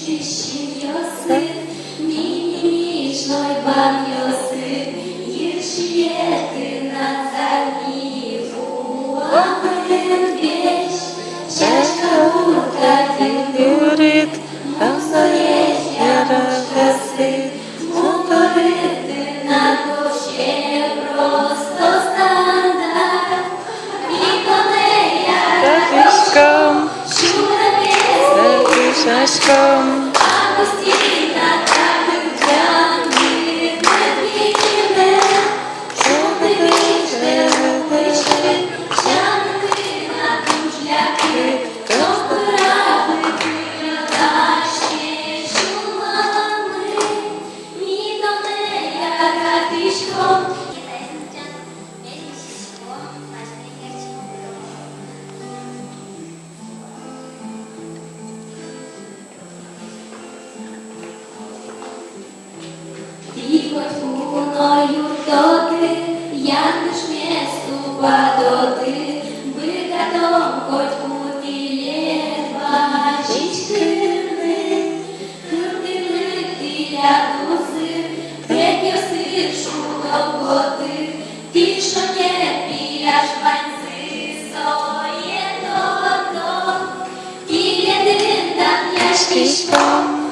Чищі йоси, мінімічной вам йоси, єршієти на загніву, амин вещь, чашка урка тіндурит, амсоєсть ярахаси, моторити на душі просто стандарт, віконея Татишком, чудо шашком, Агустіна та Тетяни не що ти вийшли, щани на тужляки, розбирали передачі шумами, ні до нея гатишком. Ти хоть луною доти, янеш месту падоти, бигадом хоть кутиле бачить кирни, кирни тиля дуси, третьо сиршу довготи, ті, що не піляш баньзи, соє додо, тіля дин там яшкишком.